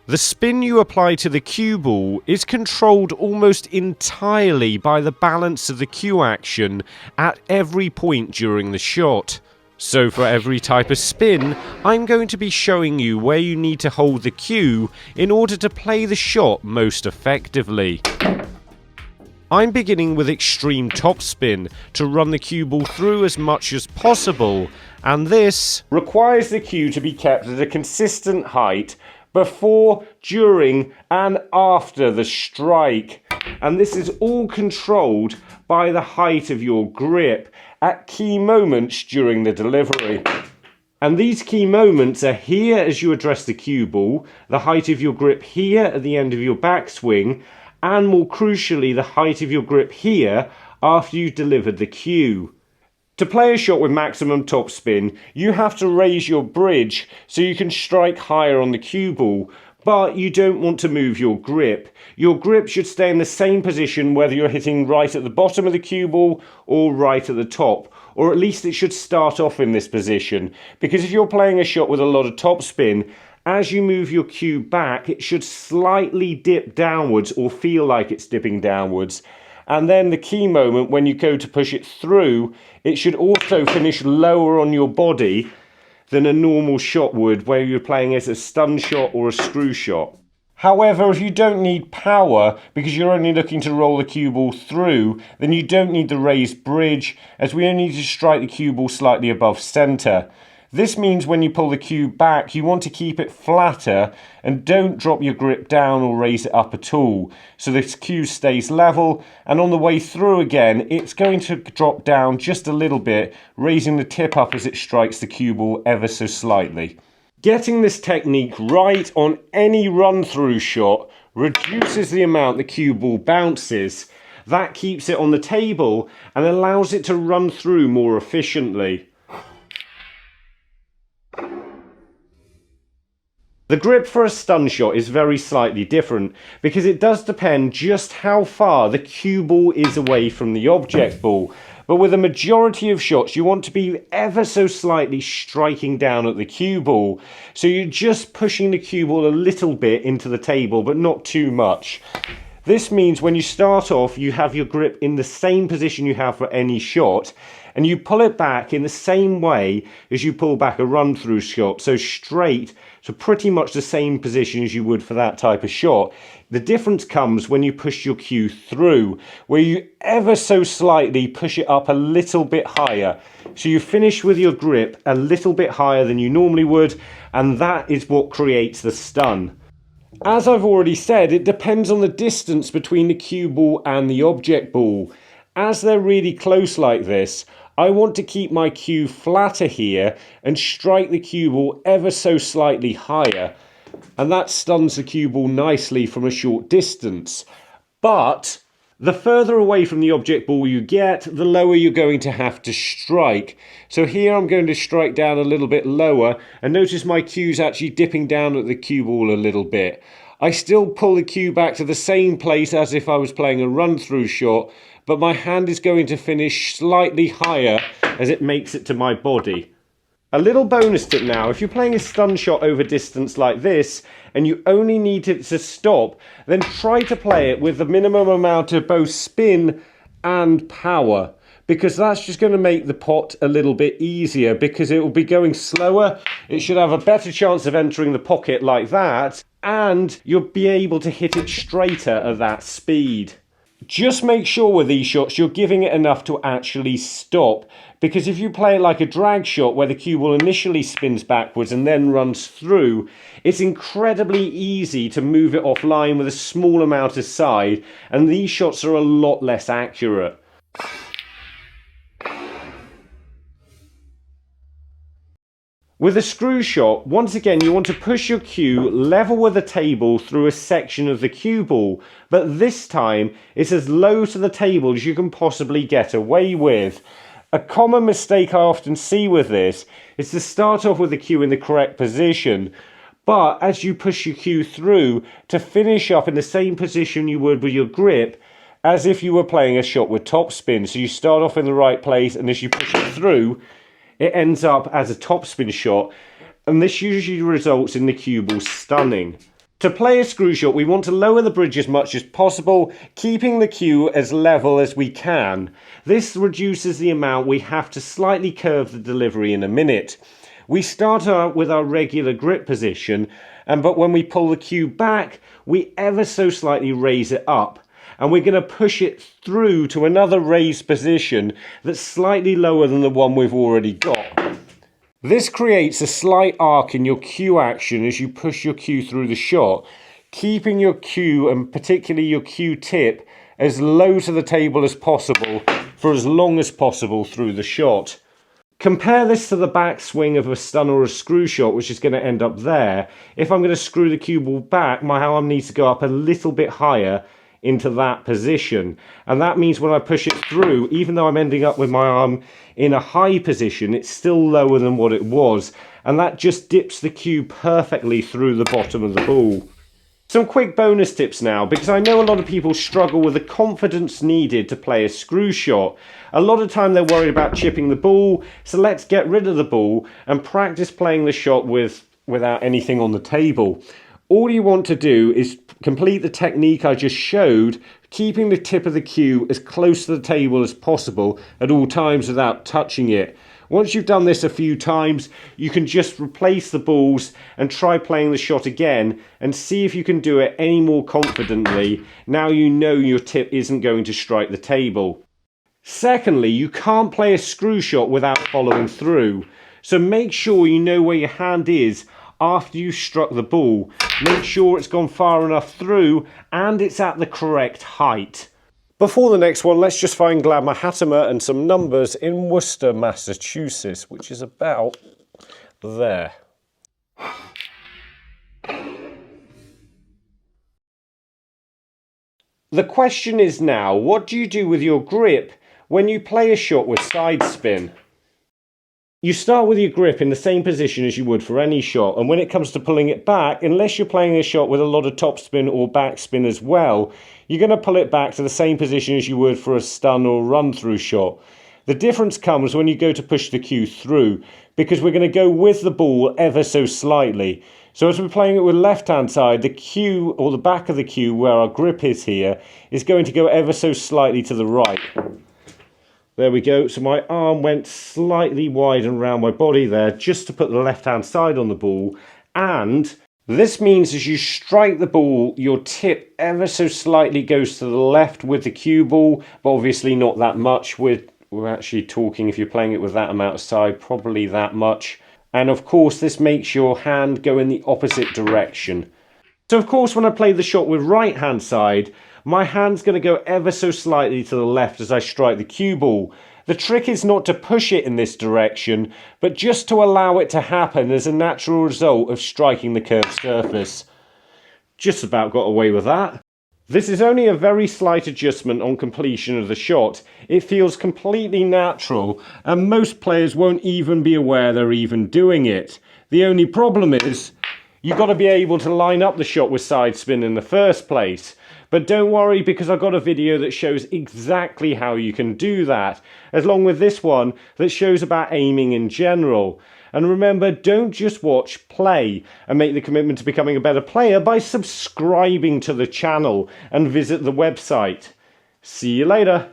The spin you apply to the cue ball is controlled almost entirely by the balance of the cue action at every point during the shot. So for every type of spin, I'm going to be showing you where you need to hold the cue in order to play the shot most effectively. I'm beginning with extreme topspin to run the cue ball through as much as possible, and this requires the cue to be kept at a consistent height before, during and after the strike, and this is all controlled by the height of your grip at key moments during the delivery. And these key moments are here as you address the cue ball, the height of your grip here at the end of your backswing, and more crucially the height of your grip here after you've delivered the cue. To play a shot with maximum topspin, you have to raise your bridge so you can strike higher on the cue ball, but you don't want to move your grip. Your grip should stay in the same position whether you're hitting right at the bottom of the cue ball or right at the top, or at least it should start off in this position, because if you're playing a shot with a lot of topspin, as you move your cue back, it should slightly dip downwards or feel like it's dipping downwards. And then the key moment, when you go to push it through, it should also finish lower on your body than a normal shot would, where you're playing as a stun shot or a screw shot. However, if you don't need power, because you're only looking to roll the cue ball through, then you don't need the raised bridge, as we only need to strike the cue ball slightly above centre. This means when you pull the cue back, you want to keep it flatter and don't drop your grip down or raise it up at all. So this cue stays level, and on the way through again, it's going to drop down just a little bit, raising the tip up as it strikes the cue ball ever so slightly. Getting this technique right on any run-through shot reduces the amount the cue ball bounces. That keeps it on the table and allows it to run through more efficiently. The grip for a stun shot is very slightly different because it does depend just how far the cue ball is away from the object ball. But with a majority of shots, you want to be ever so slightly striking down at the cue ball. So you're just pushing the cue ball a little bit into the table, but not too much. This means when you start off, you have your grip in the same position you have for any shot, and you pull it back in the same way as you pull back a run-through shot, so straight to pretty much the same position as you would for that type of shot. The difference comes when you push your cue through, where you ever so slightly push it up a little bit higher. So you finish with your grip a little bit higher than you normally would, and that is what creates the stun. As I've already said, it depends on the distance between the cue ball and the object ball. As they're really close like this, I want to keep my cue flatter here and strike the cue ball ever so slightly higher. And that stuns the cue ball nicely from a short distance. But the further away from the object ball you get, the lower you're going to have to strike. So here I'm going to strike down a little bit lower, and notice my cue's actually dipping down at the cue ball a little bit. I still pull the cue back to the same place as if I was playing a run-through shot, but my hand is going to finish slightly higher as it makes it to my body. A little bonus tip now, if you're playing a stun shot over distance like this, and you only need it to stop, then try to play it with the minimum amount of both spin and power, because that's just going to make the pot a little bit easier, because it will be going slower, it should have a better chance of entering the pocket like that, and you'll be able to hit it straighter at that speed. Just make sure with these shots you're giving it enough to actually stop, because if you play it like a drag shot where the cue ball initially spins backwards and then runs through, it's incredibly easy to move it offline with a small amount of side, and these shots are a lot less accurate. With a screw shot, once again you want to push your cue level with the table through a section of the cue ball, but this time it's as low to the table as you can possibly get away with. A common mistake I often see with this is to start off with the cue in the correct position, but as you push your cue through, to finish up in the same position you would with your grip as if you were playing a shot with topspin. So you start off in the right place, and as you push it through, it ends up as a topspin shot, and this usually results in the cue ball stunning. To play a screw shot, we want to lower the bridge as much as possible, keeping the cue as level as we can. This reduces the amount we have to slightly curve the delivery in a minute. We start out with our regular grip position, but when we pull the cue back, we ever so slightly raise it up. And we're going to push it through to another raised position that's slightly lower than the one we've already got. This creates a slight arc in your cue action as you push your cue through the shot, keeping your cue and particularly your cue tip as low to the table as possible for as long as possible through the shot. Compare this to the backswing of a stun or a screw shot, which is going to end up there. If I'm going to screw the cue ball back, my arm needs to go up a little bit higher into that position, and that means when I push it through, even though I'm ending up with my arm in a high position, it's still lower than what it was, and that just dips the cue perfectly through the bottom of the ball. Some quick bonus tips now, because I know a lot of people struggle with the confidence needed to play a screw shot. A lot of time they're worried about chipping the ball, so let's get rid of the ball and practice playing the shot without anything on the table. All you want to do is complete the technique I just showed, keeping the tip of the cue as close to the table as possible at all times without touching it. Once you've done this a few times, you can just replace the balls and try playing the shot again and see if you can do it any more confidently. Now you know your tip isn't going to strike the table. Secondly, you can't play a screw shot without following through. So make sure you know where your hand is after you've struck the ball. Make sure it's gone far enough through and it's at the correct height. Before the next one, let's just find Gladma Hattimer and some numbers in Worcester, Massachusetts, which is about there. The question is now, what do you do with your grip when you play a shot with side spin? You start with your grip in the same position as you would for any shot, and when it comes to pulling it back, unless you're playing a shot with a lot of topspin or backspin as well, you're going to pull it back to the same position as you would for a stun or run-through shot. The difference comes when you go to push the cue through, because we're going to go with the ball ever so slightly. So as we're playing it with left-hand side, the cue, or the back of the cue where our grip is here, is going to go ever so slightly to the right. There we go, so my arm went slightly wide and around my body there just to put the left-hand side on the ball, and this means as you strike the ball, your tip ever so slightly goes to the left with the cue ball, but obviously not that much. We're actually talking, if you're playing it with that amount of side, probably that much. And of course, this makes your hand go in the opposite direction. So of course, when I play the shot with right-hand side, my hand's going to go ever so slightly to the left as I strike the cue ball. The trick is not to push it in this direction, but just to allow it to happen as a natural result of striking the curved surface. Just about got away with that. This is only a very slight adjustment on completion of the shot. It feels completely natural, and most players won't even be aware they're even doing it. The only problem is, you've got to be able to line up the shot with side spin in the first place. But don't worry, because I've got a video that shows exactly how you can do that, along with this one that shows about aiming in general. And remember, don't just watch, play, and make the commitment to becoming a better player by subscribing to the channel and visit the website. See you later.